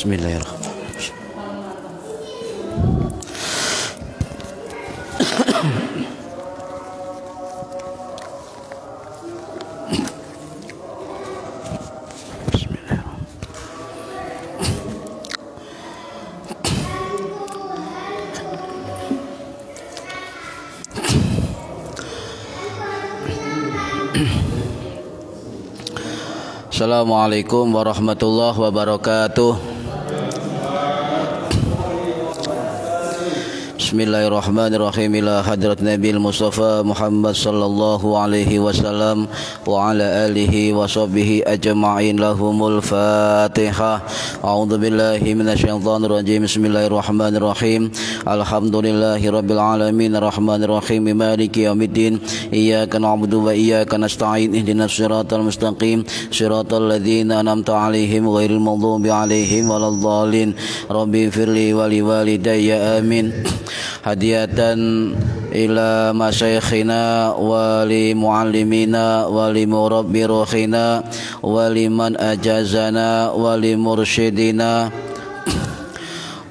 Bismillahirrahmanirrahim. Assalamualaikum warahmatullahi wabarakatuh. Bismillahirrahmanirrahim. Ila hadrat Nabil Mustafa Muhammad sallallahu alaihi wasallam wa ala alihi wa sahbihi ajma'in. Lahumul Fatihah. A'udzu billahi minasyaitonir rajim. Bismillahirrahmanirrahim. Alhamdulillahi rabbil alamin arrahmanir rahim maliki yaumiddin. Iyyaka na'budu wa iyyaka nasta'in. Ihdinas siratal mustaqim siratal ladzina an'amta 'alaihim ghairil maghdubi 'alaihim waladdallin. Rabbi firli wa liwalidayya amin. Hadiyatan ila masyayikhina wa li muallimina wa li murabbi ruhina wa liman ajazana wa li mursyidina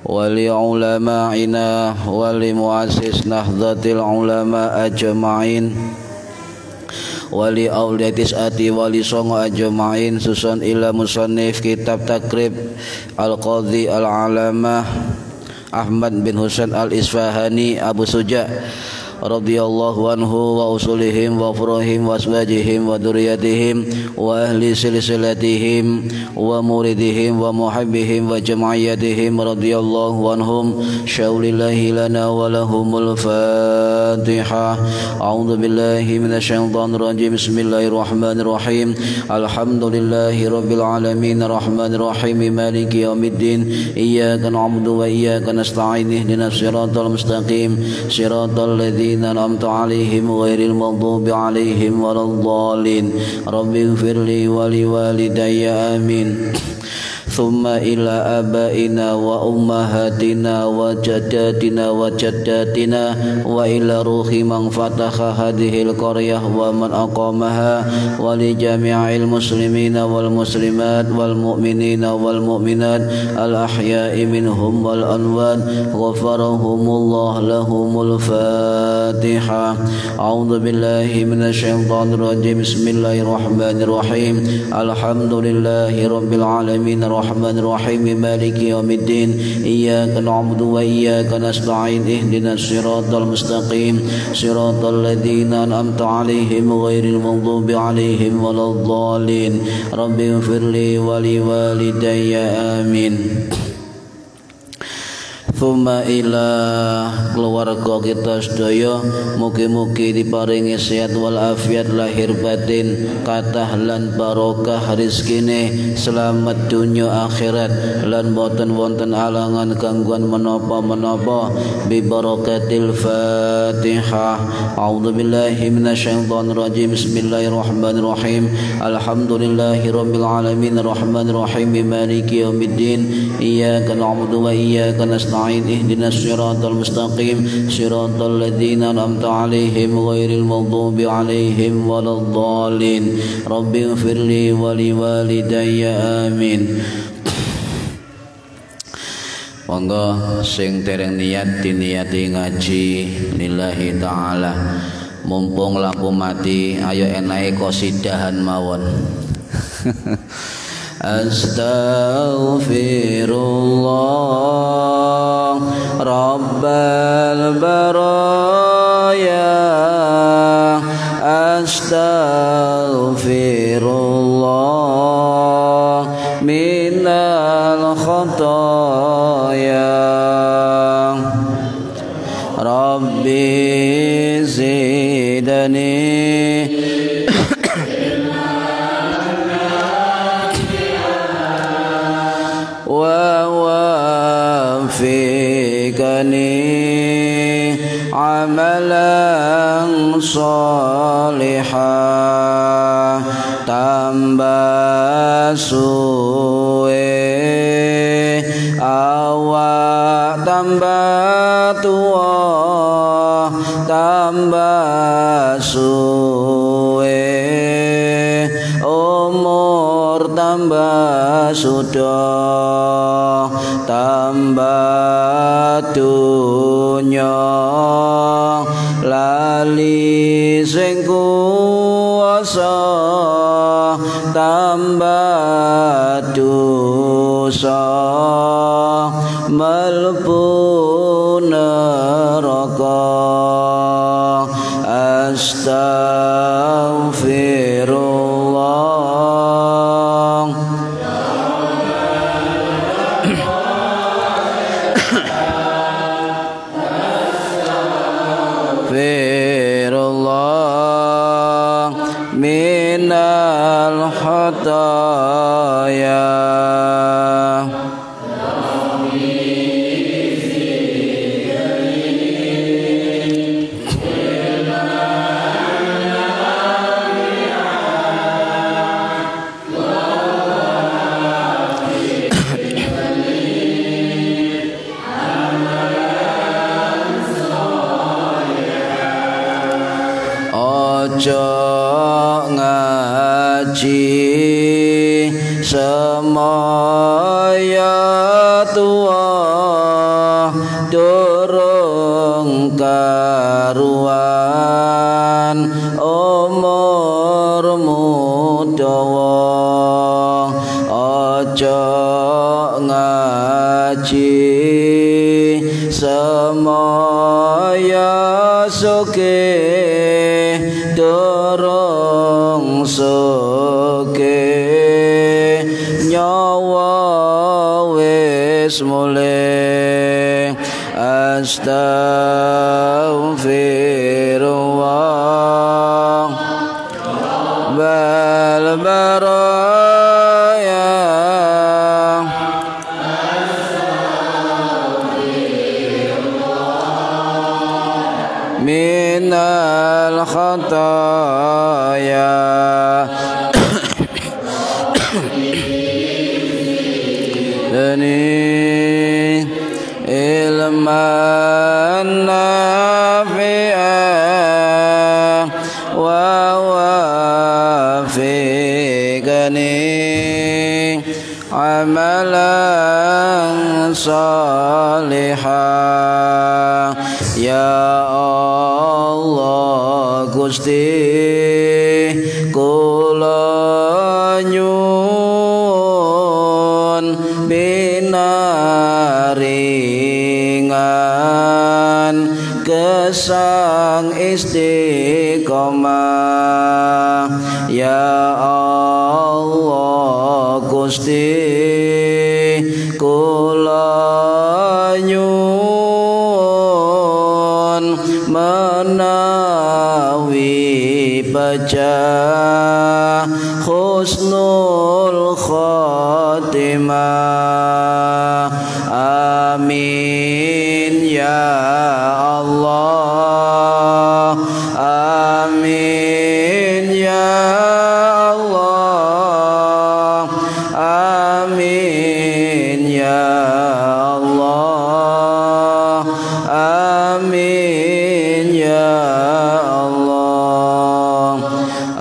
wa li ulama'ina wa li muassis nahdlatil ulama ajma'in wa li awliyatis ati wa li songo ajma'in. Susun ila musannif kitab takrib al-qadhi al-alamah Ahmad bin Husain al-Isfahani Abu Suja radhiyallahu anhu wa usulihim wa furuhim wa aswajihim wa duriyatihim wa ahli silsilatihim wa muridihim wa muhibbihim wa jama'iyatihim radhiyallahu anhum. Syaulillahi lana wa lahumul Fatihah. A'udzu billahi minasyaitonir rajim. Bismillahirrahmanirrahim. Alhamdulillahi rabbil alamin arrahmanir rahim maliki yaumiddin. Iyyaka na'budu wa iyyaka nasta'in. Ihdinas siratal mustaqim siratal ladzina أنعمت عليهم غير المغضوب عليهم ولا الضالين. رب اغفر لي ولوالدي آمين. ثم إلى آبائنا وأمهاتنا وجداتنا وجداتنا وإلى روح من فتح هذه القرية ومن أقامها ولجميع المسلمين والمسلمات والمؤمنين والمؤمنات الأحياء منهم والأموات غفرهم الله. لهم الفاتحة. أعوذ بالله من الشيطان الرجيم. بسم الله الرحمن الرحيم. الحمد لله رب العالمين الرحمن الرحيم مالك يوم الدين. إياك نعبد وإياك نستعين. اهدنا الصراط المستقيم صراط الذين أنعمت عليهم غير المغضوب عليهم ولا الضالين. رب اغفر لي ولوالدي آمين. Thumma ila keluarga kita sedaya mugi-mugi diparingi sehat wal afiat lahir batin, kathah lan barokah rezekine, selamat dunya akhirat lan boten wonten alangan gangguan menapa-menapa bi barakatil Fatihah. A'udzu billahi minasyaitonir rajim. Bismillahirrahmanirrahim. Alhamdulillahi rabbil alamin arrahmanir rahim maliki yaumiddin. Iyyaka na'budu wa iyyaka nasta'in. Ihdinas siratal mustaqim siratal ladzina an'amta 'alaihim ghairil maghdubi 'alaihim waladdallin. Rabbi ighfirli wa liwalidayya amin. Monggo sing dereng niat diniati ngaji lillahi ta'ala. Mumpung lampu mati, ayo enake qasidahan mawon. Astaghfirullah Rabbal baraya. Astaghfirullah minal khataya. Rabbi zidani wafikani amalan salihah. Tambah suwe awak tambah tua, tambah suwe umur tambah suda tambah dunya lali sing kuwasa tambah dosa mlebu neraka astaghfirullah astaghfirullah minal khataya ojo ngaji semaya tua durung karuan umurmu dawa ojo ngaji semaya suke durung suke nyawa wis mulih astaghfirullah bal baraya minal khataya dani ilman nafi'an wa wafiqani amalan salihah ya Allah Gusti kula nyuwun binaringan gesang istiqomah ya Allah Gusti kula nyuwun menawi baca husnul khotimah amin ya Allah amin ya Allah amin ya Allah amin ya Allah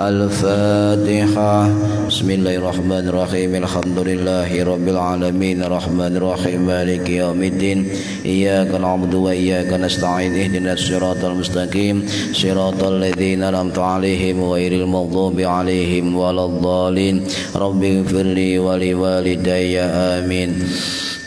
al-fatihah bismillahirrahmanirrahim alhamdulillahi rabbil alamin arrahmanir rahim maliki yaumiddin iyyaka na'budu wa iyyaka nasta'in ihdinas siratal mustaqim siratal ladzina an'amta 'alaihim ghairil maghdubi 'alaihim waladdallin rabbighfirli wa liwalidayya amin.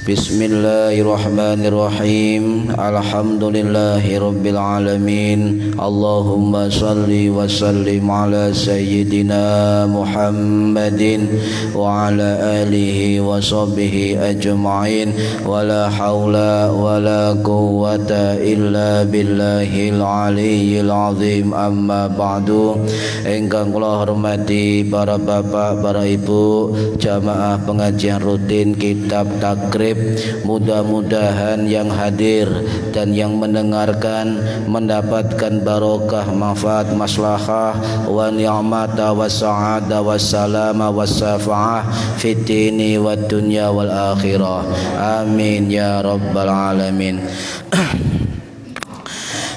Bismillahirrahmanirrahim. Alhamdulillahi rabbil alamin. Allahumma salli wa sallim ala sayyidina Muhammadin wa ala alihi wa sahbihi ajma'in. Wa la hawla wa la quwwata illa billahil aliyyil azim. Amma ba'du. Ingkang kula hormati para bapak, para ibu, jamaah pengajian rutin kitab takrib, mudah-mudahan yang hadir dan yang mendengarkan mendapatkan barokah, manfaat, maslahah wa ni'mata wa sa'ada wa salama wa safa'ah fid dini wad dunya wal akhirah. Amin ya rabbal alamin.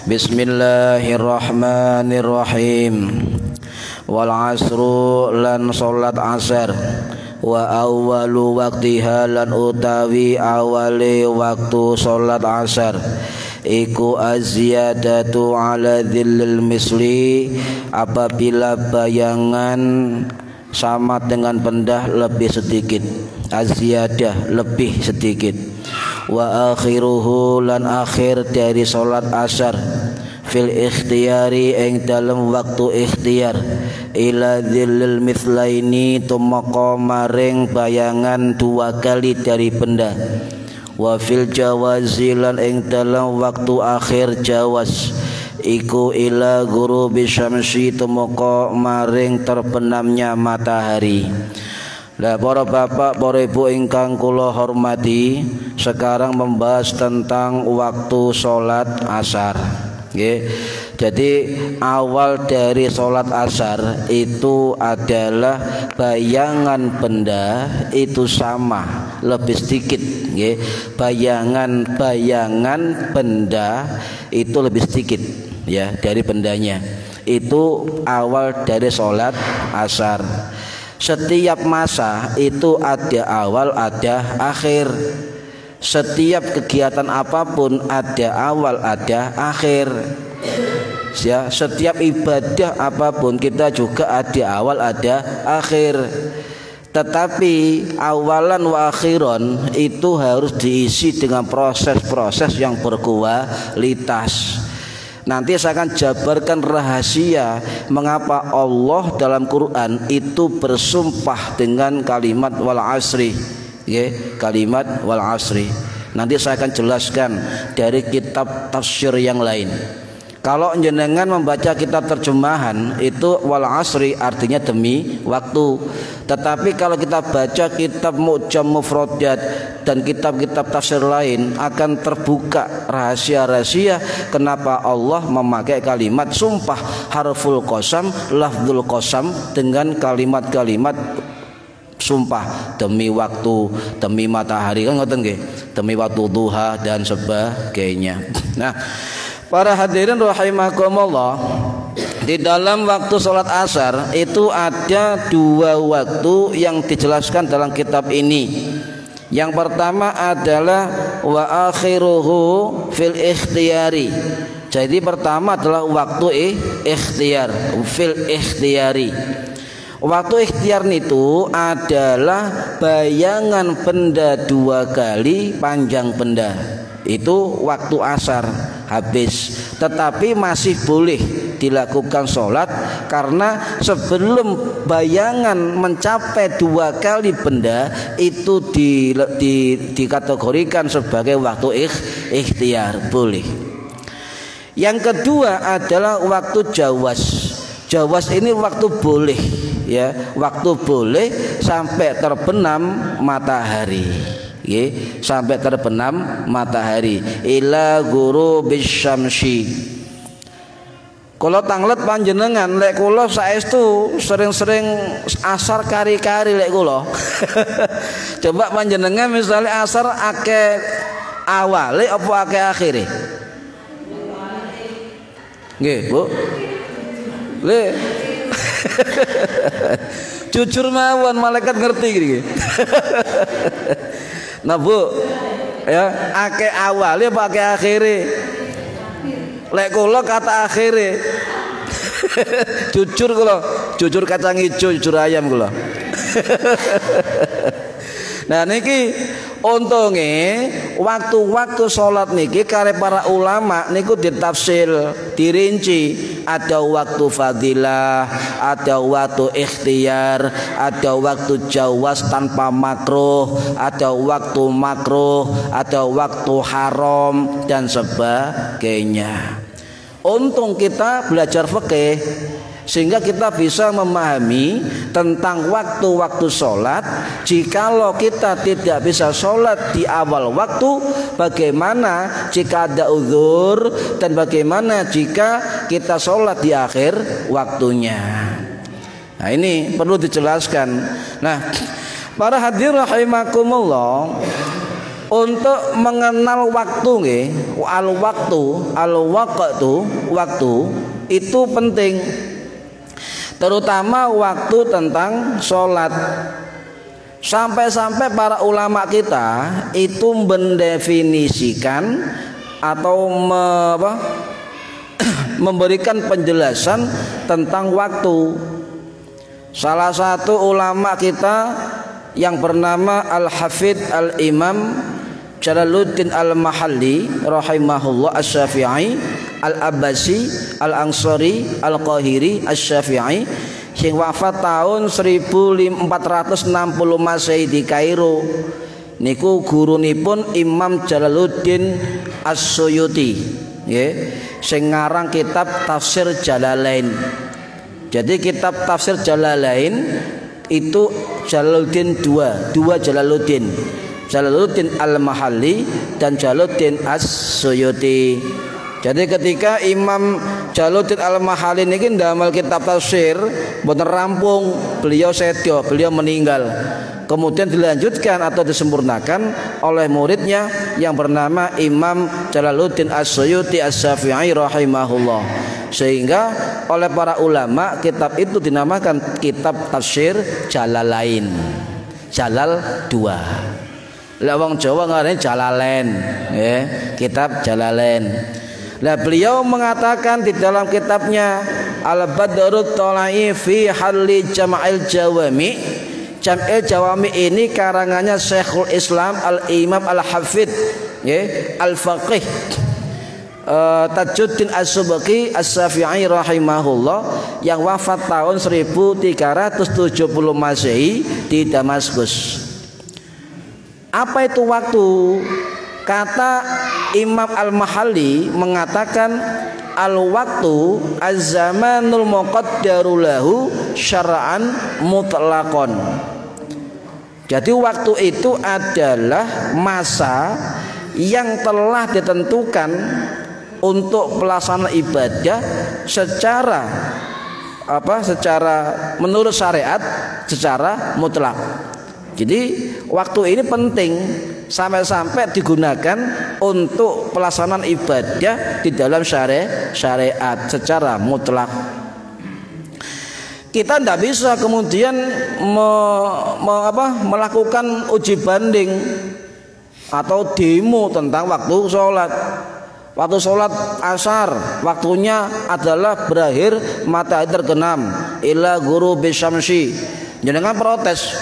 Bismillahirrahmanirrahim. Wal asru lan salat asar wa awwalu waqtiha lan utawi awale waktu salat asar iku aziyadatu ala dhillil misli apabila bayangan sama dengan pendah lebih sedikit, aziyadah lebih sedikit. Wa akhiruhu lan akhir dari salat asar fil ikhtiyari ing dalam waktu ikhtiyar ila dhillil mithlaini tumaka maring bayangan dua kali dari benda. Wa fil jawazi lan ing dalam waktu akhir jawaz iku ila ghurubi syamsi tumaka maring terbenamnya matahari. Lah para bapak, para ibu ingkang kula hormati, sekarang membahas tentang waktu salat asar. Nggih. Jadi awal dari salat asar itu adalah bayangan benda itu sama, lebih sedikit, nggih. Bayangan benda itu lebih sedikit ya dari bendanya. Itu awal dari salat asar. Setiap masa itu ada awal, ada akhir. Setiap kegiatan apapun ada awal, ada akhir. Ya, setiap ibadah apapun kita juga ada awal, ada akhir. Tetapi awalan wa akhiron itu harus diisi dengan proses-proses yang berkualitas. Nanti saya akan jabarkan rahasia mengapa Allah dalam Quran itu bersumpah dengan kalimat wal asri, ya, kalimat wal asri. Nanti saya akan jelaskan dari kitab tafsir yang lain. Kalau jenengan membaca kitab terjemahan itu wal asri artinya demi waktu. Tetapi kalau kita baca kitab Mu'jam Mufradat dan kitab-kitab tafsir lain akan terbuka rahasia-rahasia kenapa Allah memakai kalimat sumpah harful qasam, lafzul qasam dengan kalimat-kalimat sumpah demi waktu, demi matahari, kan ngoten nggih, demi waktu duha dan sebagainya. Nah, para hadirin rahimakumullah, di dalam waktu salat asar itu ada dua waktu yang dijelaskan dalam kitab ini. Yang pertama adalah wa akhiruhu fil ikhtiyari. Jadi pertama adalah waktu ikhtiyar, fil ikhtiyari. Waktu ikhtiar itu adalah bayangan benda dua kali panjang benda. Itu waktu asar habis, tetapi masih boleh dilakukan sholat karena sebelum bayangan mencapai dua kali benda itu dikategorikan sebagai waktu ikhtiar, boleh. Yang kedua adalah waktu jawaz. Jawaz ini waktu boleh, ya, waktu boleh sampai terbenam matahari. Sampai terbenam matahari ila ghurubis syamsi. Kula tanglet panjenengan lek kula saestu sering-sering asar kari-kari lek kula. Coba panjenengan misalnya asar akeh awale apa akeh akhire? Nggih, Bu. Le. Jujur mawon malaikat ngerti gini. Nah Bu, ya akeh awale apa akeh akhire? Lek kula kata akhire. Jujur kula, jujur kacang hijau, jujur ayam kula. Nah niki untunge waktu-waktu sholat niki kare para ulama niku ditafsir, dirinci. Ada waktu fadilah, ada waktu ikhtiar, ada waktu jawaz tanpa makruh, ada waktu makruh, ada waktu haram dan sebagainya. Untung kita belajar fikih sehingga kita bisa memahami tentang waktu-waktu sholat. Jikalau kita tidak bisa sholat di awal waktu, bagaimana jika ada uzur, dan bagaimana jika kita sholat di akhir waktunya. Nah ini perlu dijelaskan. Nah para hadirin rahimakumullah, untuk mengenal waktu nggih, waktu itu penting. Terutama waktu tentang sholat. Sampai-sampai para ulama kita itu mendefinisikan atau memberikan penjelasan tentang waktu. Salah satu ulama kita yang bernama Al-Hafidh Al-Imam Jalaluddin Al-Mahalli rahimahullah Asy-Syafi'i Al-Abbasi Al-Ansari Al-Qahiri Asy-Syafi'i sing wafat tahun 1460 Masehi di Kairo. Niku gurunipun Imam Jalaluddin As-Suyuti nggih, sing ngarang kitab Tafsir Jalalain. Jadi kitab Tafsir Jalalain itu Jalaluddin dua Jalaluddin, Jalaluddin Al-Mahalli dan Jalaluddin As-Suyuti. Jadi ketika Imam Jalaluddin Al-Mahalli niki ndamel kitab tafsir mboten rampung, beliau sedya, beliau meninggal. Kemudian dilanjutkan atau disempurnakan oleh muridnya yang bernama Imam Jalaluddin As-Suyuti As-Syafi'i rahimahullah. Sehingga oleh para ulama kitab itu dinamakan kitab tafsir Jalalain. Jalal dua. Lah wong Jawa ngarane Jalalain, nggih, kitab Jalalain. Nah, beliau mengatakan di dalam kitabnya Al-Badrut Thalai fi Halli Jam'il Jawami. Jam'il Jawami ini karangannya Syekhul Islam Al-Imam Al-Hafidh Al-Faqih Tajuddin As-Subki As-Syafi'i rahimahullah yang wafat tahun 1370 Masehi di Damaskus. Apa itu waktu? Kata Imam Al-Mahalli mengatakan al-waktu az-zamanul muqaddaru lahu syar'an mutlaqan. Jadi waktu itu adalah masa yang telah ditentukan untuk pelaksanaan ibadah secara menurut syariat secara mutlak. Jadi waktu ini penting sampai-sampai digunakan untuk pelaksanaan ibadah di dalam syariat secara mutlak. Kita tidak bisa kemudian melakukan uji banding atau demo tentang waktu sholat. Waktu sholat asar waktunya adalah berakhir matahari terbenam ila ghurubi syamsi. Jangan protes.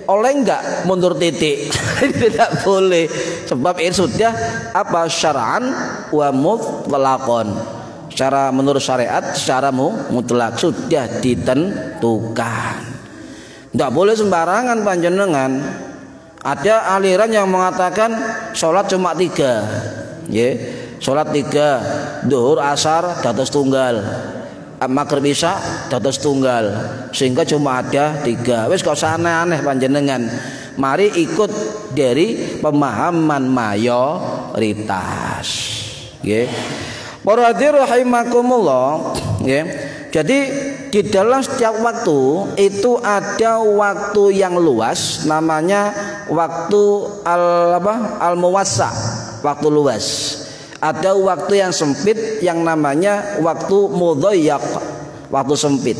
Oleh enggak mundur titik? Tidak boleh, sebab ini sudah syar'an wa mutlaqan. Secara menurut syariat secara mutlak sudah ditentukan. Tidak boleh sembarangan panjenengan. Ada aliran yang mengatakan sholat cuma 3, sholat 3, duhur asar dados tunggal, maghrib isya dados tunggal, sehingga cuma ada 3. Wis kok aneh-aneh panjenengan. Mari ikut dari pemahaman mayoritas. Nggih. Para hadirin rahimakumullah, nggih. Jadi di dalam setiap waktu itu ada waktu yang luas, namanya waktu al-muwassa, waktu luas. Ada waktu yang sempit yang namanya waktu mudhayyak, waktu sempit.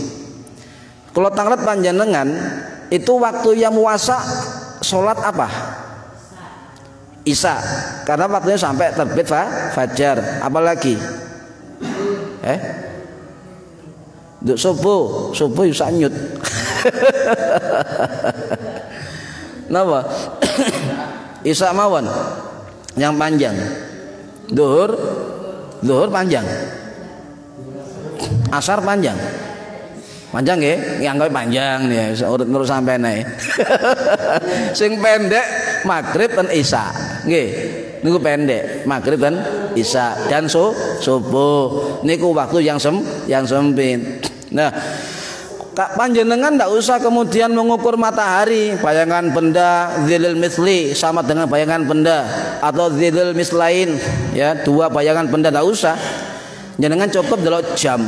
Kalau tanglet panjenengan itu waktu yang muwassa sholat apa? Isya, karena waktunya sampai terbit fajar. Apalagi untuk subuh bisa nyut. Napa? Isya mawon yang panjang. Duhur panjang. Asar panjang nggih, nganggo panjang nih, urut sampai naik. Sing pendek maghrib dan isya, nggih. Niku pendek maghrib dan isya dan subuh. Niku waktu yang sempit. Nah, panjenengan tidak usah kemudian mengukur matahari, bayangan benda dzilil misli sama dengan bayangan benda atau dzilil mislain, ya, 2 bayangan benda, tidak usah. Jenengan cukup delok jam,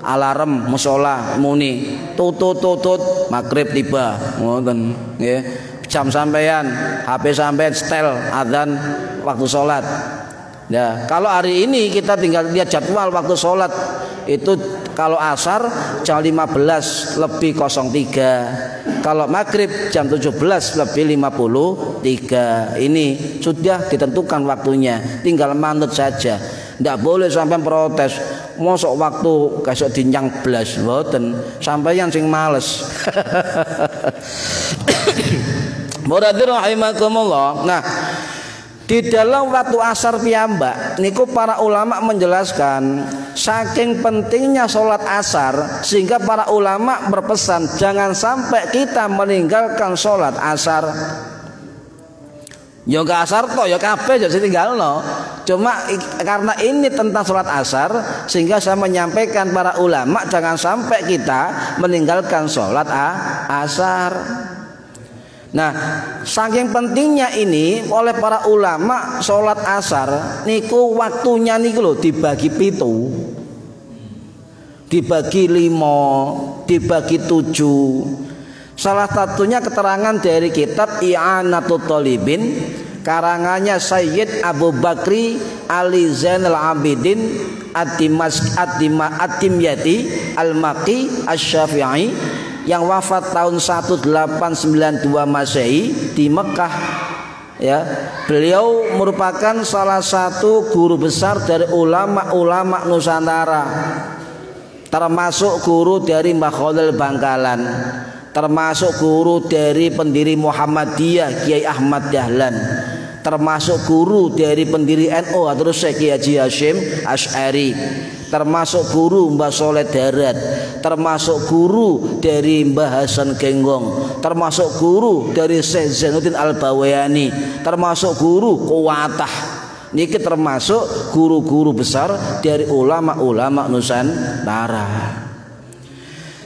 alarm mushola muni tutut maghrib tiba, ngoten nggih. Jam sampean, HP sampean setel adzan waktu sholat. Ya, kalau hari ini kita tinggal lihat jadwal waktu sholat itu kalau asar jam 15 lebih 03 Kalau maghrib jam 17:53 ini sudah ditentukan waktunya, tinggal manut saja. Tidak boleh sampai protes. Mosok waktu kasih dinyang blas mboten, sampeyan sing males. Muradir rahimakumullah. Nah, di dalam waktu asar piyambak niku para ulama menjelaskan saking pentingnya sholat asar sehingga para ulama berpesan jangan sampai kita meninggalkan sholat asar. Ya ke asar toh ya kabeh aja tinggalno. Cuma karena ini tentang sholat asar sehingga saya menyampaikan para ulama jangan sampai kita meninggalkan sholat asar. Nah, saking pentingnya ini oleh para ulama sholat asar niku waktunya niku lho dibagi 7, dibagi 5, dibagi 7. Salah satunya keterangan dari kitab I'anatul Thalibin karangannya Sayyid Abu Bakri Ali Zainal Abidin At-Timyati Al-Maqi Asy-Syafi'i yang wafat tahun 1892 Masehi di Mekah, ya. Beliau merupakan salah satu guru besar dari ulama-ulama Nusantara, termasuk guru dari Mbah Khalil Bangkalan, termasuk guru dari pendiri Muhammadiyah Kiai Ahmad Dahlan, termasuk guru dari pendiri NU atau Syekh Haji Hasyim Asy'ari, termasuk guru Mbah Soleh Darat, termasuk guru dari Mbah Hasan Genggong, termasuk guru dari Syekh Zainuddin Al-Bawayani, termasuk guru Kuwatah. Niki termasuk guru-guru besar dari ulama-ulama Nusantara.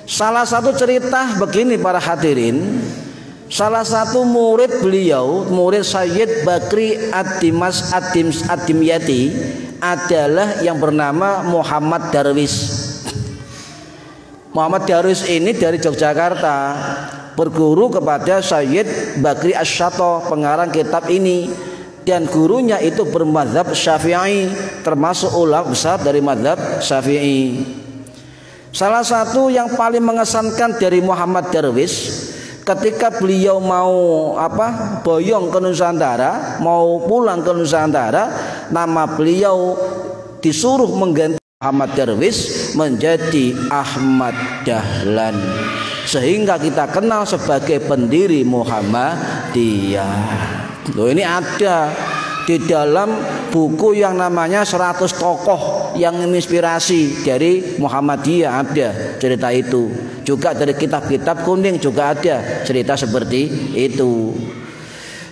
Salah satu cerita begini para hadirin, salah satu murid beliau, murid Sayyid Bakri At-Timyati adalah yang bernama Muhammad Darwis. Muhammad Darwis ini dari Yogyakarta, berguru kepada Sayyid Bakri Asy-Syato, pengarang kitab ini, dan gurunya itu bermadzhab Syafi'i, termasuk ulama besar dari madzhab Syafi'i. Salah satu yang paling mengesankan dari Muhammad Darwis, ketika beliau mau boyong ke Nusantara, mau pulang ke Nusantara, nama beliau disuruh mengganti Muhammad Darwis menjadi Ahmad Dahlan, sehingga kita kenal sebagai pendiri Muhammadiyah. Loh, ini ada di dalam buku yang namanya 100 tokoh yang menginspirasi dari Muhammadiyah, ada cerita itu. Juga dari kitab-kitab kuning juga ada cerita seperti itu.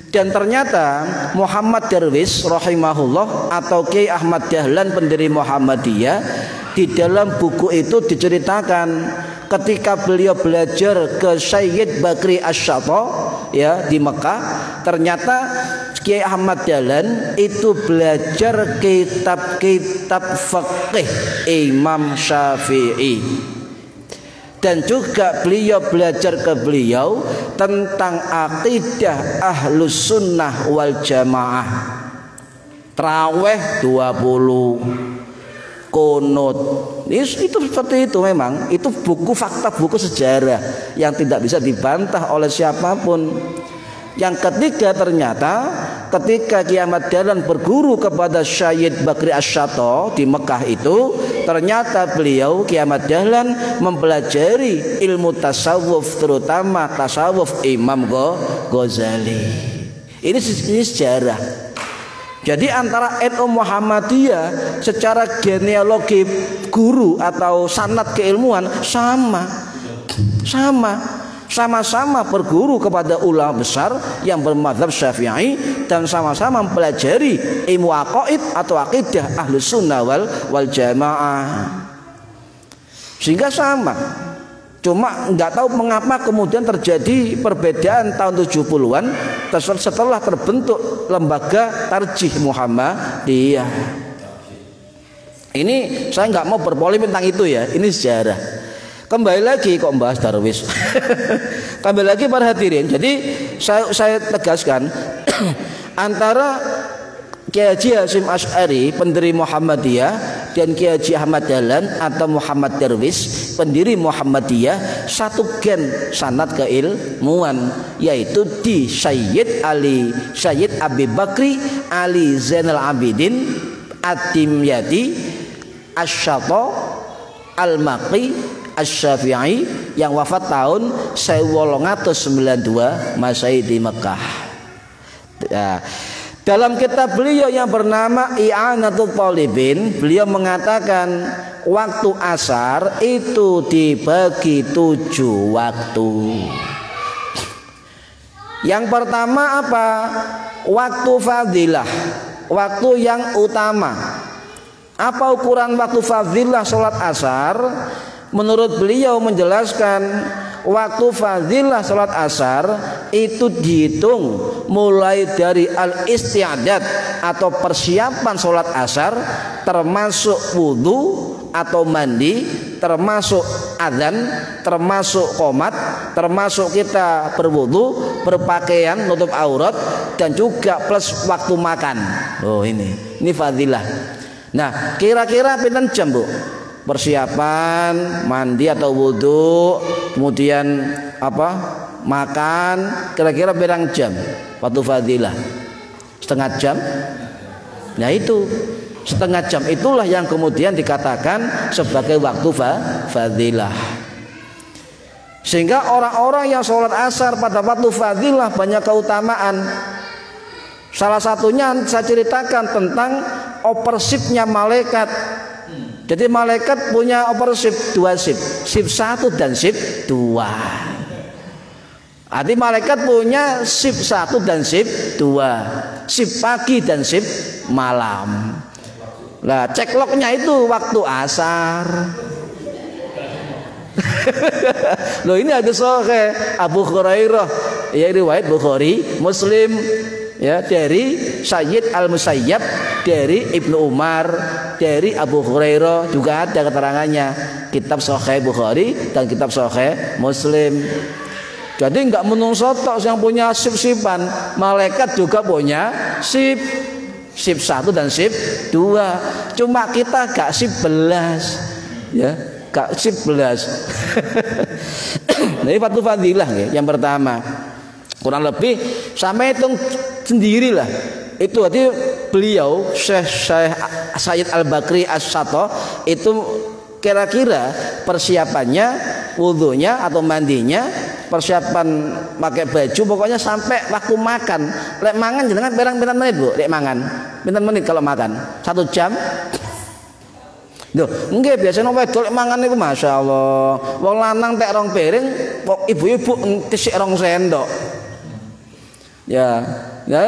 Dan ternyata Muhammad Darwis rahimahullah atau Kiai Ahmad Dahlan pendiri Muhammadiyah, di dalam buku itu diceritakan ketika beliau belajar ke Sayyid Bakri Asy-Syato, ya, di Mekah, ternyata Kiai Ahmad Dahlan itu belajar kitab-kitab fikih Imam Syafi'i. Dan juga beliau belajar ke beliau tentang akidah Ahlus Sunnah wal Jamaah. Traweh 20, kunut. Itu seperti itu memang. Itu buku fakta, buku sejarah yang tidak bisa dibantah oleh siapapun. Yang ketiga, ternyata ketika Kiai Ahmad Dahlan berguru kepada Sayyid Bakri Asy-Syato di Mekah itu, ternyata beliau Kiai Ahmad Dahlan mempelajari ilmu tasawuf, terutama tasawuf Imam Ghazali. Ini sejarah. Jadi antara NU Muhammadiyah secara genealogi guru atau sanad keilmuan sama-sama berguru kepada ulama besar yang bermadzhab Syafi'i dan sama-sama mempelajari ilmu aqaid atau akidah Ahlus Sunnah wal Jamaah. Sehingga sama. Cuma nggak tahu mengapa kemudian terjadi perbedaan tahun 70-an setelah terbentuk lembaga Tarjih Muhammadiyah. Ini saya nggak mau berpolemik tentang itu ya, ini sejarah. Kembali lagi kok bahas Darwis. Kembali lagi para hadirin. Jadi saya tegaskan antara Kiai Haji Hasyim Asy'ari pendiri Muhammadiyah dan Kiai Haji Ahmad Dahlan atau Muhammad Darwis, pendiri Muhammadiyah, satu gen sanad keilmuan, yaitu di Sayyid Abi Bakri Ali Zainal Abidin Ad-Dimyati Asy-Syatta Al-Maqi Asy-Syafi'i yang wafat tahun 1892 Masehi di Mekah. Dalam kitab beliau yang bernama I'anatul Thalibin, beliau mengatakan waktu asar itu dibagi 7 waktu. Yang pertama apa? Waktu fadilah, waktu yang utama. Apa ukuran waktu fadilah sholat asar? Menurut beliau menjelaskan waktu fadilah salat asar itu dihitung mulai dari al-isti'dad atau persiapan salat asar, termasuk wudu atau mandi, termasuk adzan, termasuk qomat, termasuk kita berwudu, berpakaian nutup aurat, dan juga plus waktu makan. Oh ini fadilah. Nah, kira-kira pinten jam, Bu? Persiapan mandi atau wudhu, kemudian makan, kira-kira berang jam waktu fadilah? Setengah jam. Nah itu setengah jam itulah yang kemudian dikatakan sebagai waktu fadilah. Sehingga orang-orang yang sholat asar pada waktu fadilah banyak keutamaan. Salah satunya saya ceritakan tentang opersipnya malaikat. Jadi malaikat punya opersip 2 shift 1 dan shift 2. Arti malaikat punya shift 1 dan shift 2, shift pagi dan shift malam. Nah, cekloknya itu waktu asar. Loh ini hadis sahih Abu Hurairah, ya riwayat Bukhari, Muslim, ya dari Sayyid Al-Musayyab, dari Ibnu Umar, dari Abu Hurairah, juga ada keterangannya. Kitab Sahih Bukhari dan kitab Sahih Muslim. Jadi enggak menungso tok yang punya sip-sipan, malaikat juga punya sip 1 dan sip 2. Cuma kita gak sip belas, ya, gak sip belas. Jadi waktu fadilah ya, yang pertama. Kurang lebih sampai hitung sendirilah. Itu arti beliau Syekh Sayyid Al-Bakri Asy-Syatta itu kira-kira persiapannya, wudunya atau mandinya, persiapan pakai baju, pokoknya sampai waktu makan. Lek mangan jenengan pirang-pirang menit, Bu? Lek mangan pinten menit kalau makan? 1 jam? Loh, nggih biasane wedok lek mangan niku masyaallah. Wong lanang tek 2 piring, ibu-ibu tisik 2 sendok. Ya,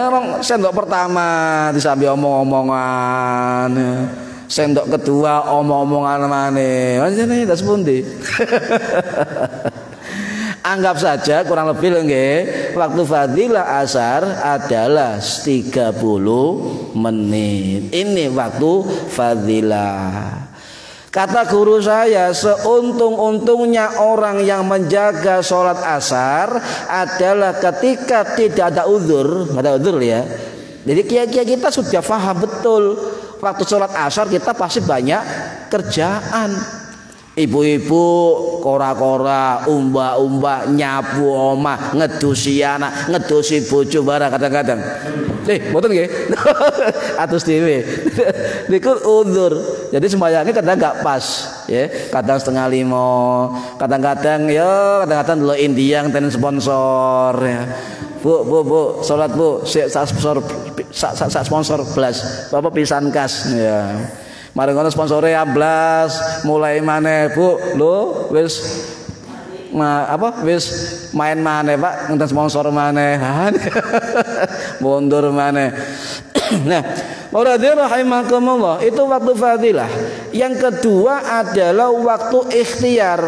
orang sendok pertama disambi omong-omongan, sendok kedua omong-omongan maneh. Manjane ndas pundi? Anggap saja kurang lebih nggih, waktu fadilah asar adalah 30 menit. Ini waktu fadilah. Kata guru saya, seuntung-untungnya orang yang menjaga sholat asar adalah ketika tidak ada uzur, ya. Jadi kiai-kiai kita sudah paham betul waktu sholat asar kita pasti banyak kerjaan. Ibu-ibu kora-kora, umba-umba, nyapu omah, ngedusi anak, ngedusi bojo barang kadang-kadang. Mboten nggih. Atus dhewe. Niku uzur. Jadi sembayangnya kadang enggak pas, ya. Kadang 4:30, kadang-kadang delok India ngenten sponsor ya. Bu, salat Bu, sponsor sponsor belas. Bapak pisan kas ya. Mari ngono sponsore amblas, mulai maneh Bu, lho wis main maneh Pak, ngenten sponsor maneh. Mundur maneh. Nah, rahimakumullah, itu waktu fadilah. Yang kedua adalah waktu ikhtiar.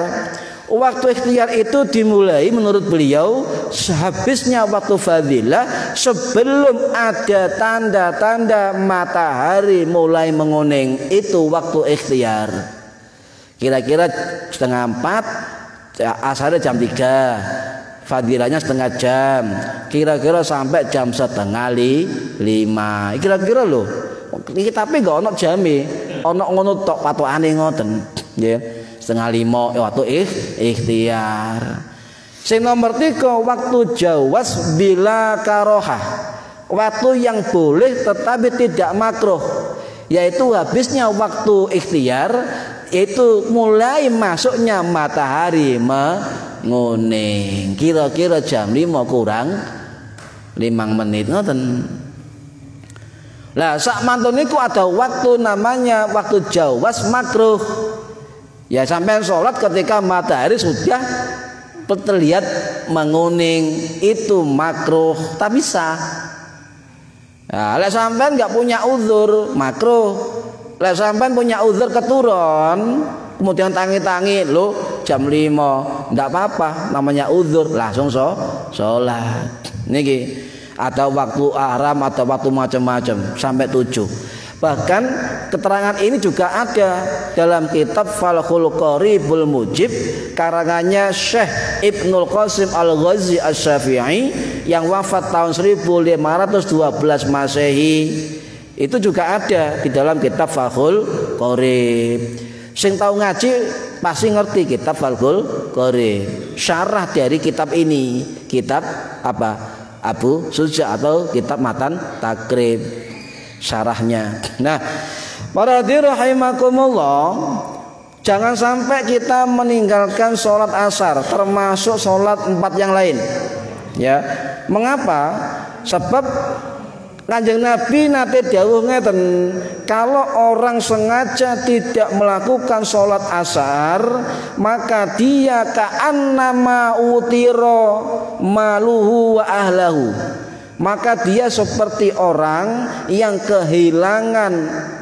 Waktu ikhtiar itu dimulai menurut beliau sehabisnya waktu fadilah, sebelum ada tanda-tanda matahari mulai menguning. Itu waktu ikhtiar. Kira-kira 3:30, asarnya jam 3, fadilahnya setengah jam. Kira-kira sampai jam 4:30, 5. Kira-kira loh. Tapi gak ono jame. ana ngono tok patokane ngoten nggih. Setengah 5 waktu ikhtiar. Sing nomor 3 waktu jawaz bila karohah. Waktu yang boleh tetapi tidak makruh, yaitu habisnya waktu ikhtiar, itu mulai masuknya matahari menguning. Kira-kira jam 5 kurang 5 menit ngoten. Lah sak mantun niku ada waktu namanya waktu jawaz makruh. Ya sampai sholat ketika matahari sudah terlihat menguning, itu makruh tapi sah. Nah, lek sampean nggak punya uzur makruh. Lek sampean punya uzur keturun, kemudian tangi-tangi, lo jam 5, ndak apa-apa, namanya uzur, langsung sholat. Niki ada waktu haram, ada waktu macam-macam sampai 7. Bahkan keterangan ini juga ada dalam kitab Falhul Qoribul Mujib karangannya Syekh Ibnul Qasim Al-Ghazi Asy-Syafi'i yang wafat tahun 1512 Masehi. Itu juga ada di dalam kitab Falhul Qorib. Sing tahu ngaji pasti ngerti kitab Falhul Qorib. Syarah dari kitab ini, kitab apa? Abu Suja atau kitab Matan Takrib. Syarahnya. Nah, para hadirin rahimakumullah, jangan sampai kita meninggalkan sholat asar, termasuk sholat 4 yang lain. Ya, mengapa? Sebab Kanjeng Nabi nate dawuh ngeten, kalau orang sengaja tidak melakukan sholat asar, maka dia ka'annama utiro maluhu wa ahlahu. Maka dia seperti orang yang kehilangan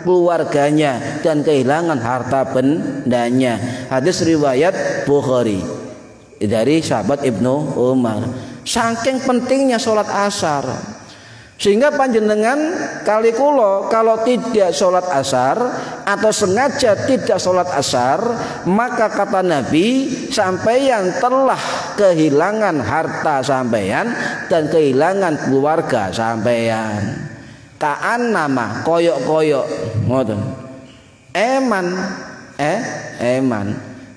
keluarganya dan kehilangan harta bendanya. Hadis riwayat Bukhari dari sahabat Ibnu Umar. Saking pentingnya sholat asar, sehingga panjenengan kali kulo kalau tidak sholat asar atau sengaja tidak sholat asar, maka kata Nabi, sampeyan telah kehilangan harta sampeyan dan kehilangan keluarga sampeyan. Kaan nama koyok-koyok ngoten. Eman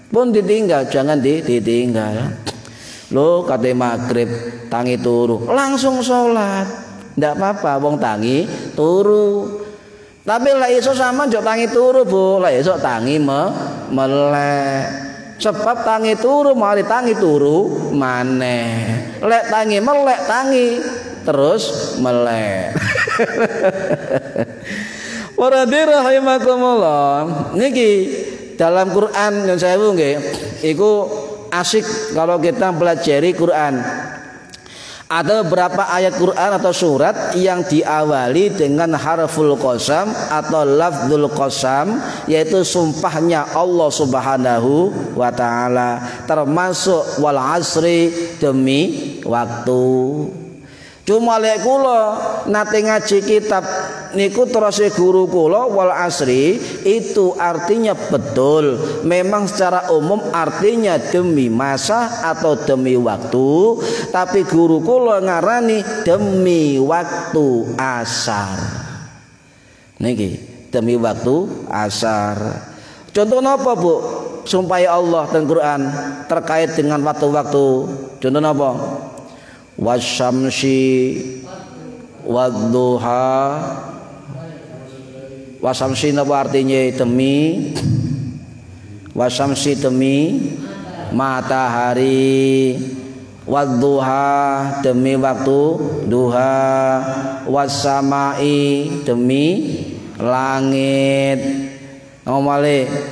pun ditinggal, jangan ditinggal. Lo kate maghrib tangi turu langsung sholat. Ndak apa-apa wong tangi turu. Tapi lek iso sama njok tangi turu, Bu. Lek iso tangi melek. Sebab tangi turu mari tangi turu maneh. Lek tangi melek tangi terus melek. Para rahimakumullah. Niki dalam Quran yang saya nggih, iku asik kalau kita pelajari Quran. Ada beberapa ayat Quran atau surat yang diawali dengan harful qasam atau lafdzul qasam, yaitu sumpahnya Allah Subhanahu wa taala, termasuk wal asri, demi waktu. Cuma lek kula nate ngaji kitab niku terus guru kula wal asri itu artinya betul. Memang secara umum artinya demi masa atau demi waktu, tapi guru kula ngarani demi waktu asar. Niki demi waktu asar. Contoh apa, Bu? Sumpah Allah dan Quran terkait dengan waktu-waktu. Contoh apa? Wasyamsi wadduha. Wasyamsi apa artinya? Demi wasyamsi, demi matahari. Wadduha, demi waktu duha. Wassamai, demi langit. Ngomale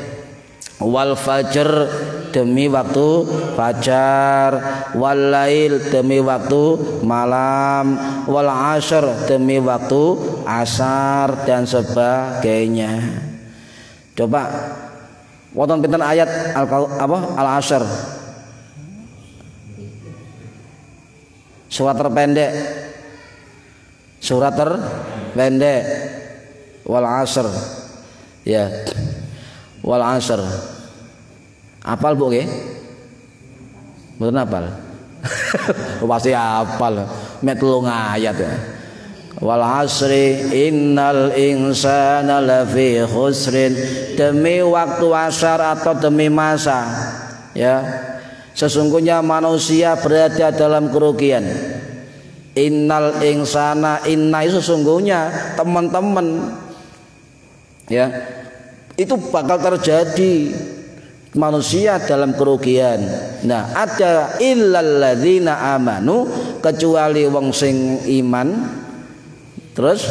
wal fajr, demi waktu fajar. Wal lail, demi waktu malam. Wal asr, demi waktu asar, dan sebagainya. Coba wonten pinten ayat al asr, surat terpendek wal asr, ya wal asr. Apal, Bu, nggih? Mboten apal. Pasti apal. Mek 3 ayat ya. wal asri innal insana lafi khusrin, demi waktu asar atau demi masa, ya, sesungguhnya manusia berada dalam kerugian. Innal insana, inna itu sesungguhnya teman-teman, ya, itu bakal terjadi manusia dalam kerugian. Nah, ada illal ladzina amanu, kecuali wong sing iman, terus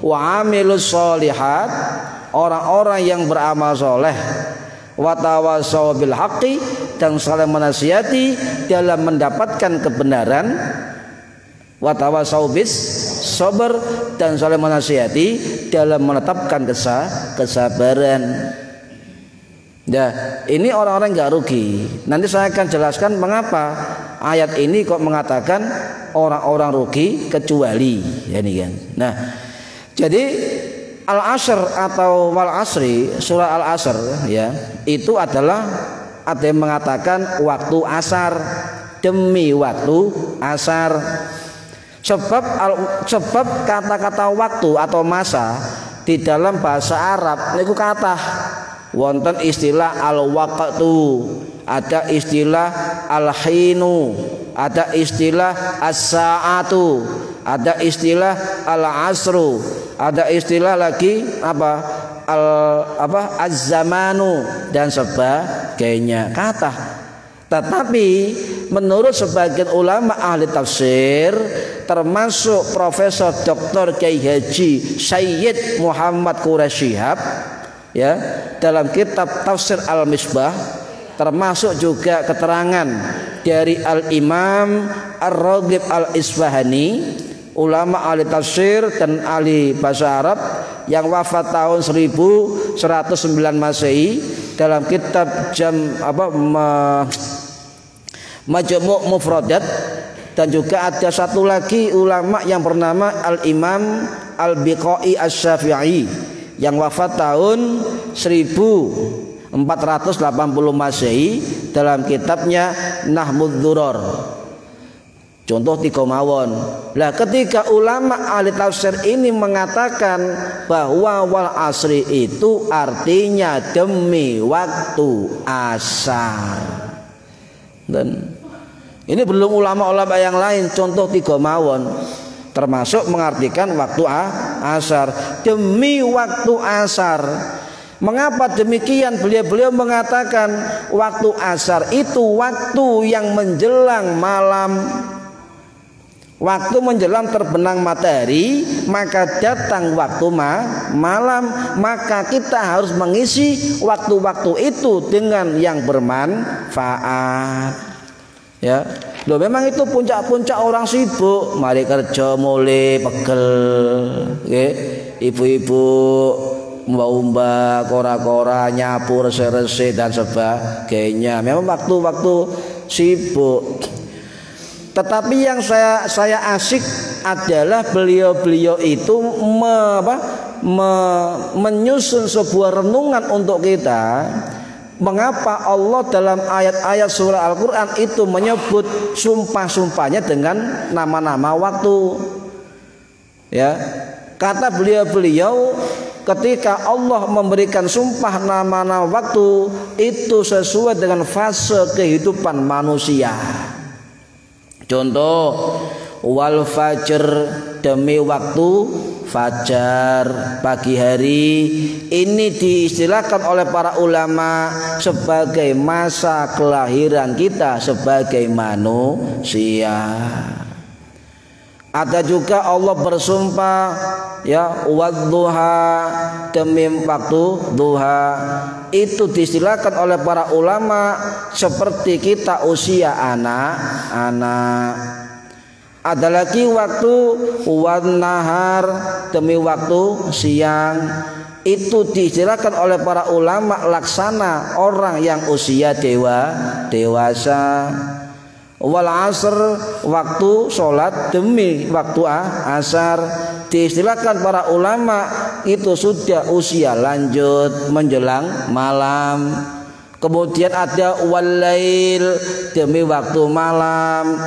wa amilus sholihat, orang-orang yang beramal soleh, wa tawassaw bil haqqi, dan saling menasihati dalam mendapatkan kebenaran, wa tawassaw bis sabar, dan saling menasihati dalam menetapkan kesabaran. Nah, ini orang-orang nggak rugi. Nanti saya akan jelaskan mengapa ayat ini kok mengatakan orang-orang rugi kecuali, ya ini kan. Nah, jadi al-asr atau wal asri, surah al-asr, ya, itu adalah ada yang mengatakan waktu asar, demi waktu asar. Sebab kata-kata waktu atau masa di dalam bahasa Arab niku kathah. Wonten istilah al-waqtu, ada istilah al-hinu, ada istilah as-sa'atu, ada istilah al-asru, ada istilah lagi az-zamanu dan sebagainya, kata. Tetapi menurut sebagian ulama ahli tafsir, termasuk Profesor Dr. Kiai Haji Sayyid Muhammad Quraisy Shihab, ya, dalam kitab Tafsir Al-Misbah, termasuk juga keterangan dari Al-Imam Ar-Raghib Al-Isfahani, ulama ahli tafsir dan ahli bahasa Arab yang wafat tahun 1109 Masehi, dalam kitab Majmu' Mufradat. Dan juga ada satu lagi ulama yang bernama Al-Imam Al-Biqai Asy-Syafi'i yang wafat tahun 1480 Masehi, dalam kitabnya Nahmud Durar. Contoh 3 mawon. Lah, ketika ulama ahli tafsir ini mengatakan bahwa wal asri itu artinya demi waktu asar. Dan ini belum ulama-ulama yang lain, contoh 3 mawon, termasuk mengartikan waktu asar, demi waktu asar. Mengapa demikian? Beliau mengatakan waktu asar itu waktu yang menjelang malam. Waktu menjelang terbenam matahari, maka datang waktu malam. Maka kita harus mengisi waktu-waktu itu dengan yang bermanfaat, ya. Loh, memang itu puncak-puncak orang sibuk, mari kerja mulai pegel, okay? Ibu-ibu mbak-mbak, kora-kora, nyapu, rese-rese dan sebagainya. Memang waktu-waktu sibuk. Tetapi yang saya asik adalah beliau itu menyusun sebuah renungan untuk kita. Mengapa Allah dalam ayat-ayat surah Al-Quran itu menyebut sumpah-sumpahnya dengan nama-nama waktu, ya. Kata beliau ketika Allah memberikan sumpah nama-nama waktu, itu sesuai dengan fase kehidupan manusia. Contoh, wal fajr, demi waktu fajar, pagi hari. Ini diistilahkan oleh para ulama sebagai masa kelahiran kita sebagai manusia. Ada juga Allah bersumpah, ya, wadduha, demi waktu duha. Itu diistilahkan oleh para ulama seperti kita usia anak-anak. Ada lagi waktu wan nahar, demi waktu siang. Itu diistilahkan oleh para ulama laksana orang yang usia dewasa. Wal asr, waktu sholat demi waktu asar. Diistilahkan para ulama itu sudah usia lanjut menjelang malam. Kemudian ada wal lail, demi waktu malam.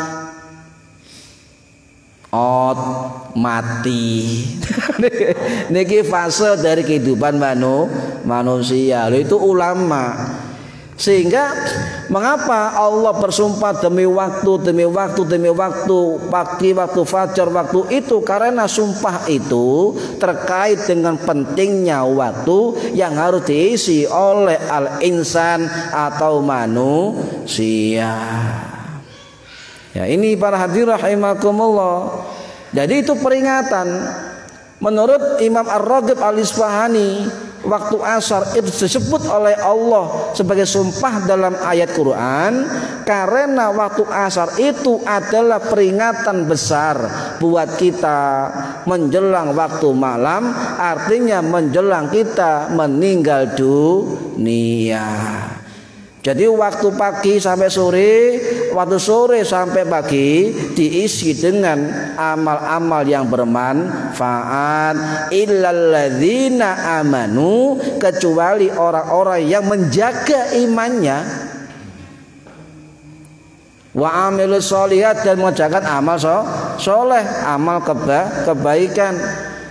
mati. Niki fase dari kehidupan manusia. Itu ulama. Sehingga mengapa Allah bersumpah demi waktu, pagi, waktu fajar, waktu itu, karena sumpah itu terkait dengan pentingnya waktu yang harus diisi oleh al-insan atau manusia. Ya, ini para hadirin rahimakumullah. Jadi itu peringatan. Menurut Imam Ar-Raghib Al-Isfahani, waktu asar itu disebut oleh Allah sebagai sumpah dalam ayat Quran karena waktu asar itu adalah peringatan besar buat kita menjelang waktu malam, artinya menjelang kita meninggal dunia. Jadi waktu pagi sampai sore, waktu sore sampai pagi diisi dengan amal-amal yang bermanfaat. Illalladzina amanu, kecuali orang-orang yang menjaga imannya, wa amilus sholihat, dan mengerjakan amal soleh, amal kebaikan,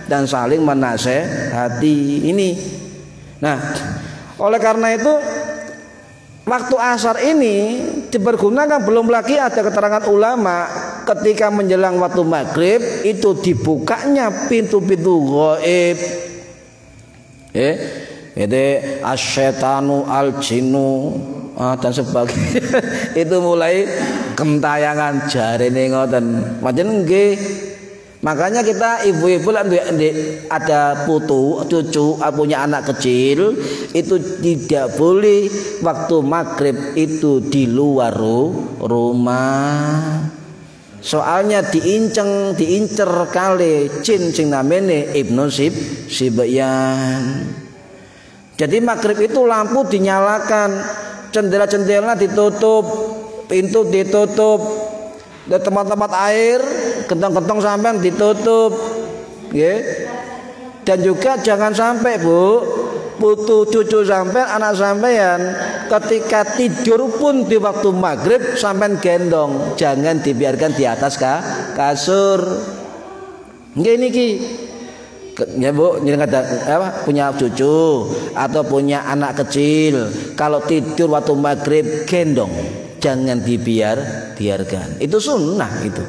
dan saling menasehati. Ini. Nah, oleh karena itu waktu asar ini dipergunakan, belum lagi ada keterangan ulama ketika menjelang waktu maghrib itu dibukanya pintu-pintu gaib. Itu asyetanu al-jinnu dan sebagainya. Itu mulai kentayangan jarene ngoten. Pancen nggih. Makanya kita ibu-ibu ada putu, cucu, punya anak kecil, itu tidak boleh waktu maghrib itu di luar rumah. Soalnya diincer kali jin sing namanya Ibnu Sibyan. Jadi maghrib itu lampu dinyalakan, jendela-jendela ditutup, pintu ditutup, dan tempat-tempat air, gentong-gentong sampean ditutup, ya. Dan juga jangan sampai putu cucu sampean, anak sampean ketika tidur pun di waktu maghrib sampean gendong, jangan dibiarkan di atas kasur. Nggih niki. Ya Bu, punya cucu atau punya anak kecil, kalau tidur waktu maghrib gendong, jangan dibiarkan. Itu sunnah itu.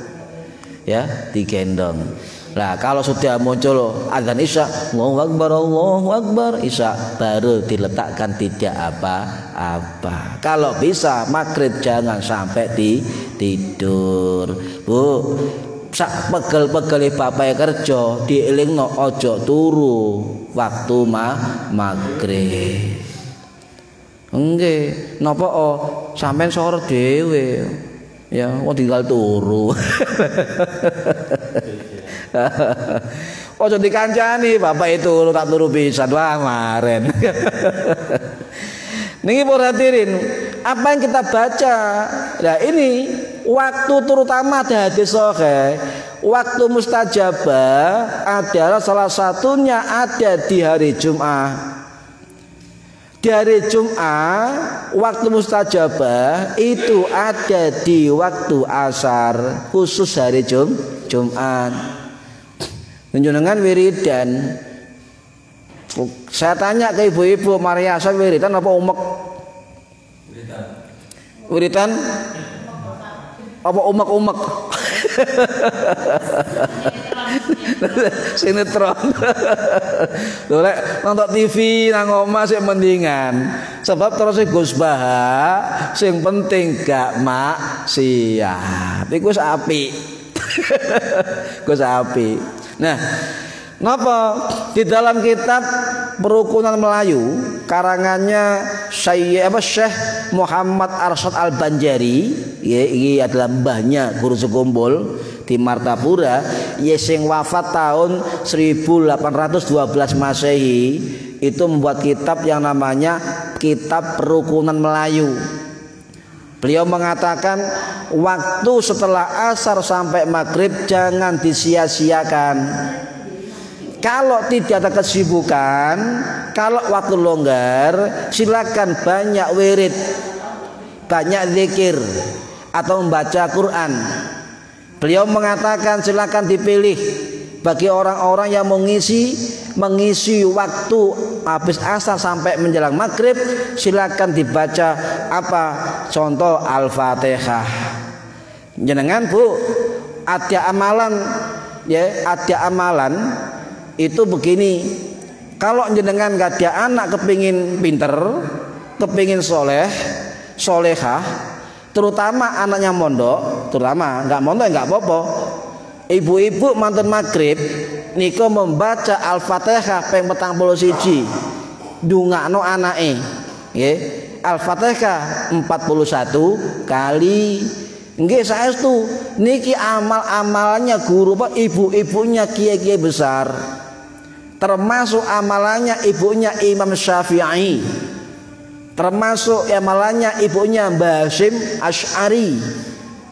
Ya, digendong. Nah, kalau sudah muncul azan Isya, Allahu Akbar, Isya, baru diletakkan, tidak apa-apa. Kalau bisa maghrib jangan sampai tidur. Bu, sak pegel-pegele bapak kerja dielingno ojo turu waktu maghrib. Nggih, napa sampean sore dhewe. Ya, kok tinggal turu. Ojo dikancani bapak itu tak turu pisan wah maren. Niki para hadirin, apa yang kita baca? Nah, ini waktu terutama ada hadis sahih, waktu mustajabah adalah salah satunya ada di hari Jumat. Di hari Jumat waktu mustajabah itu ada di waktu asar, khusus hari Jumat. Menjenengan wiridan. Saya tanya ke ibu-ibu, Maria, saya wiridan apa umek? Wiridan apa umek-umek? Sinetron. Lek nonton TV nang omah sik mendingan. Sebab terus Gus Baha sing penting gak maksiat. Iku wis apik. Gus apik. Nah, napa di dalam kitab Perukunan Melayu karangannya Syekh Muhammad Arsyad Al-Banjari, ya, ini adalah mbahnya Guru Sekumbul di Martapura, ya, sing wafat tahun 1812 Masehi, itu membuat kitab yang namanya Kitab Perukunan Melayu. Beliau mengatakan waktu setelah asar sampai maghrib jangan disia-siakan. Kalau tidak ada kesibukan, kalau waktu longgar, silakan banyak wirid, banyak zikir atau membaca Quran. Beliau mengatakan silakan dipilih bagi orang-orang yang mengisi waktu habis asar sampai menjelang maghrib, silakan dibaca apa? Contoh Al-Fatihah. Jenengan Bu, ada amalan ya, ada amalan itu begini. Kalau jenengan gak ada anak kepingin pinter, kepingin solehah, terutama anaknya mondok, terutama nggak mondok nggak apa-apa. Ibu-ibu mantun maghrib niko membaca Al-Fatihah ping 41 ndongakno anake nggih. Al-Fatihah 41 kali. Nggih saestu niki amal-amalannya guru Pak, ibu-ibunya kiai-kiai besar. Termasuk amalannya ibunya Imam Syafi'i. Termasuk amalannya ibunya Mbah Hasyim Asy'ari.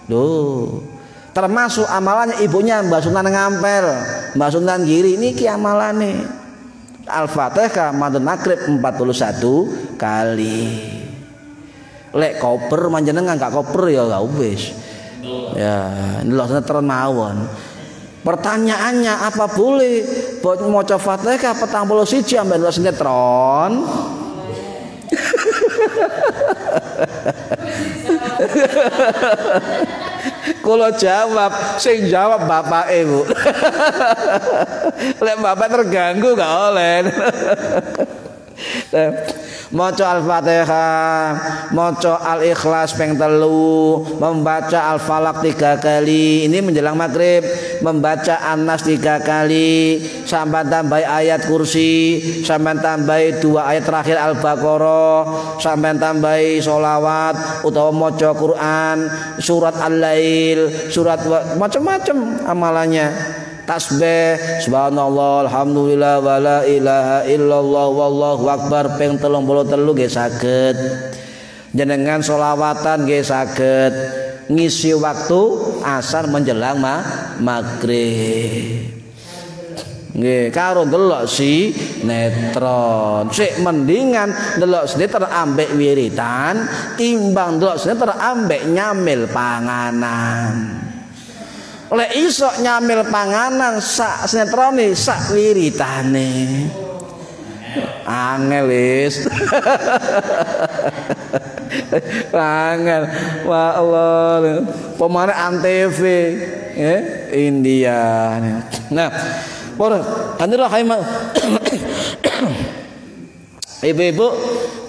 Loh. Termasuk amalannya ibunya Mbah Sunan Ngampel, Mbah Sunan Giri, niki amalane. Al-Fatihah mantun maghrib 41 kali. Lek koper manjenengan gak koper ya gak wis. Ya, ndelok sinetron mawon. Pertanyaannya apa boleh maca Fatihah 41 ambek ndelok sinetron? Kalau jawab, sing jawab bapake Bu. Lek bapak terganggu gak oleh. Maca Al-Fatihah, maca Al-Ikhlas ping 3, membaca Al-Falaq 3 kali. Ini menjelang maghrib, membaca An-Nas 3 kali, sampai tambah ayat kursi, sampai tambah 2 ayat terakhir Al-Baqarah, sampai tambah sholawat utawa maca Quran, surat Al-Lail, surat macam-macam amalannya. Tasbih subhanallah alhamdulillah wala ilaha illallah wallahu akbar ping 33 nggih saged. Jenengan sholawatan nggih saged ngisi waktu asar menjelang maghrib. Nggih karo ndelok sinetron. Sik mendingan ndelok sinetron ambek wiritan timbang ndelok sinetron ambek nyamil panganan. Lek iso nyamil panganan sak sinetrone sak wiritane. Angel wis. Angel. Wah Allah. Pemane Antv India. Nah, para hadirin rahimah. Ibu-ibu,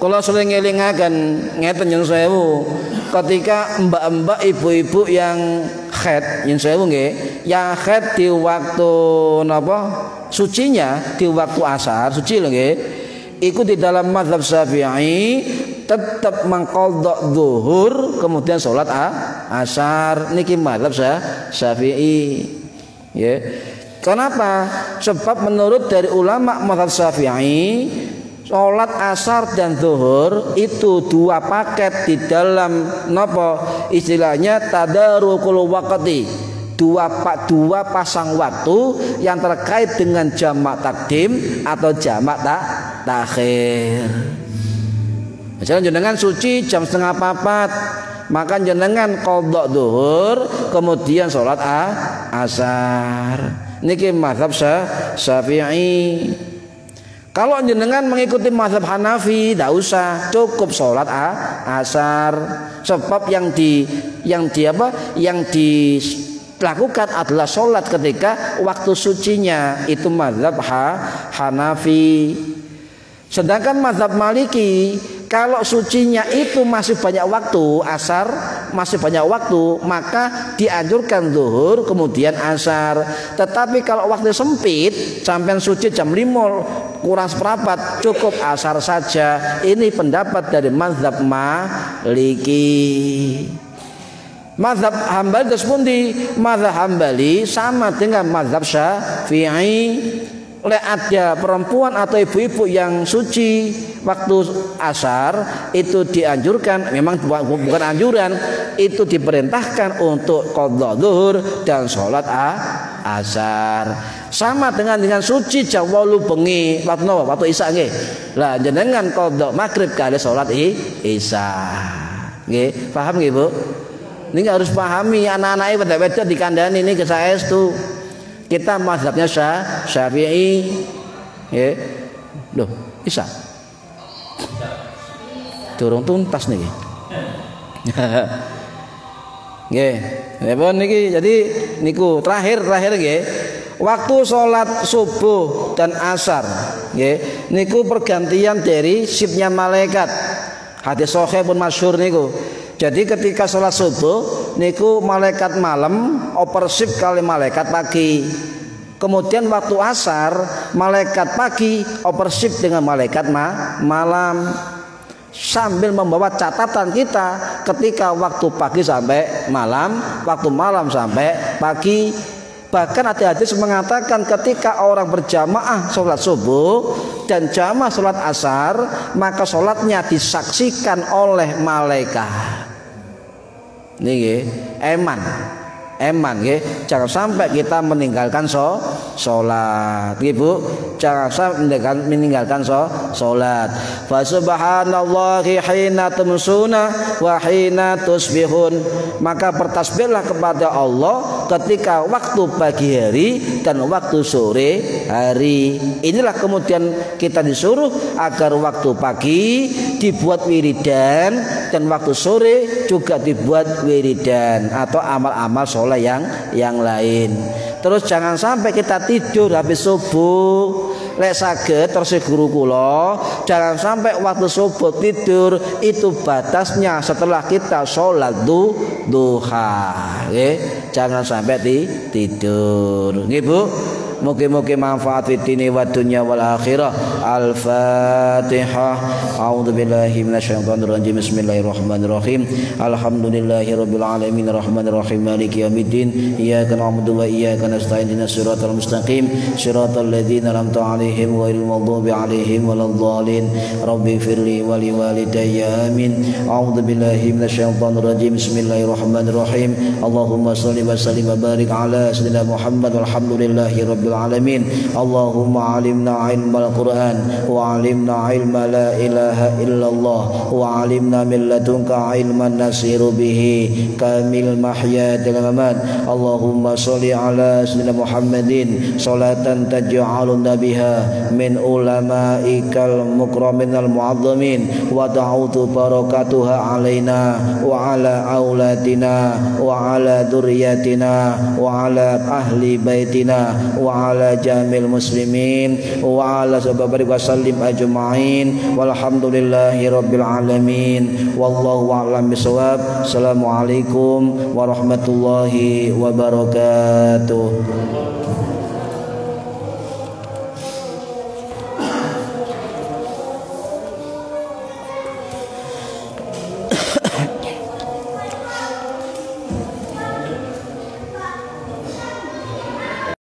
kalau sering ngelingaken ngeten nyun sewu, ketika mbak-mbak ibu-ibu yang haid nyun sewu nggih, yang haid di waktu napa? Sucinya di waktu asar, suci lho nggih. Iku di dalam mazhab Syafi'i tetap mengqadha zuhur kemudian salat asar. Niki mazhab Syafi'i. Ya. Kenapa? Sebab menurut dari ulama mazhab Syafi'i sholat asar dan zuhur itu 2 paket di dalam napa istilahnya tadarukul waqti, dua pasang waktu yang terkait dengan jamak takdim atau jamak takhir. Misalnya jenengan suci jam 3:30, maka jenengan qadha zuhur kemudian sholat asar. Niki mazhab Syafi'i. Kalau jenengan mengikuti mazhab Hanafi, tidak usah, cukup sholat asar. Sebab yang dilakukan adalah sholat ketika waktu sucinya, itu mazhab Hanafi. Sedangkan mazhab Maliki, kalau sucinya itu masih banyak waktu, asar masih banyak waktu, maka dianjurkan zuhur kemudian asar. Tetapi kalau waktu sempit, sampai suci jam 5 kurang seperempat, cukup asar saja. Ini pendapat dari mazhab Maliki. Mazhab Hambali tersebut mazhab Hambali sama dengan mazhab Syafi'i. Lek ada perempuan atau ibu-ibu yang suci waktu asar, itu dianjurkan, memang bukan anjuran, itu diperintahkan untuk qadha zuhur dan sholat asar. Sama dengan suci jam 8 bengi waktu isya nggih. Lah jenengan qadha maghrib kali sholat isya. Nggih, paham nggih Bu? Ini harus pahami, anak-anake wedok-wedok dikandani ini kesaestu. Kita mazhabnya Syafi'i. Ya. Loh, bisa. Durung tuntas niki. Nggih. Napa niki jadi niku terakhir nggih. Waktu sholat subuh dan asar nggih niku pergantian dari shiftnya malaikat. Hadis sahih pun masyhur niku. Jadi ketika sholat subuh niku malaikat malam oper shift kali malaikat pagi. Kemudian waktu asar malaikat pagi oper shift dengan malaikat malam. Sambil membawa catatan kita ketika waktu pagi sampai malam, waktu malam sampai pagi. Bahkan ada hadis mengatakan ketika orang berjamaah sholat subuh dan jamaah sholat asar, maka sholatnya disaksikan oleh malaikat. Nih, eman nggih, jangan sampai kita meninggalkan sholat, Ibu. Jangan sampai meninggalkan sholat. Fa subhanallahi hina tumsuna wa hina tusbihun. Maka bertasbihlah kepada Allah ketika waktu pagi hari dan waktu sore hari. Inilah kemudian kita disuruh agar waktu pagi dibuat wiridan dan waktu sore juga dibuat wiridan atau amal-amal sholat yang lain. Terus jangan sampai kita tidur habis subuh. Lek saged terus guru kula, jangan sampai waktu subuh tidur, itu batasnya setelah kita sholat duha. Jangan sampai tidur. Nggih Bu. Mugi-mugi manfaat fitini wa dunya wal akhirah. Al-Fatihah. A'udzubillahi minasyaitonir rajim. Bismillahirrahmanirrahim. Alhamdulillahirabbil alamin arrahmanir rahim maliki yaumiddin. Iyyaka na'budu wa iyyaka nasta'in. Ihdinas siratal mustaqim. Siratal ladzina an'amta 'alaihim ghairil maghdubi 'alaihim waladdallin. Rabbi firli wa liwalidayya amin. A'udzubillahi minasyaitonir rajim. Bismillahirrahmanirrahim. Allahumma shalli wa sallim wa barik ala sayyidina Muhammad walhamdulillahi rabbil alamin. Allahumma alimna ilmal Qur'an wa alimna ilma la ilaha illallah wa alimna min ladunka ilman nasiru bihi kamil mahyatil mamat. Allahumma sholli ala sayyidina Muhammadin salatan taj'aluna biha min ulama'ikal mukramin al mu'azzamin wa ta'udhu barakatuha alaina wa ala auladina wa ala dzurriyyatina wa ala ahli baitina wa ala jamil muslimin wa ala sababari wa sallim ajma'in walhamdulillahi rabbil alamin wallahu a'lam bisawab. Assalamualaikum warahmatullahi wabarakatuh.